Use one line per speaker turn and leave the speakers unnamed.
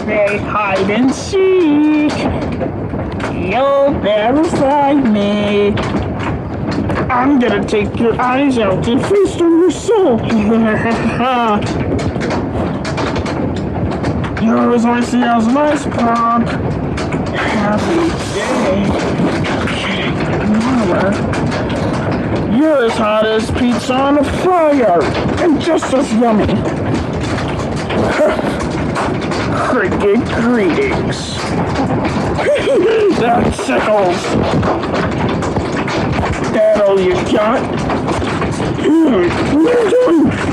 Play hide and seek. You'll never find me. I'm gonna take your eyes out and feast on your soul. You're as icy as an ice pop. Happy day. Mama. You're as hot as pizza on a fire. And just as yummy. Cricket greetings. That tickles. That all you got? What are you doing?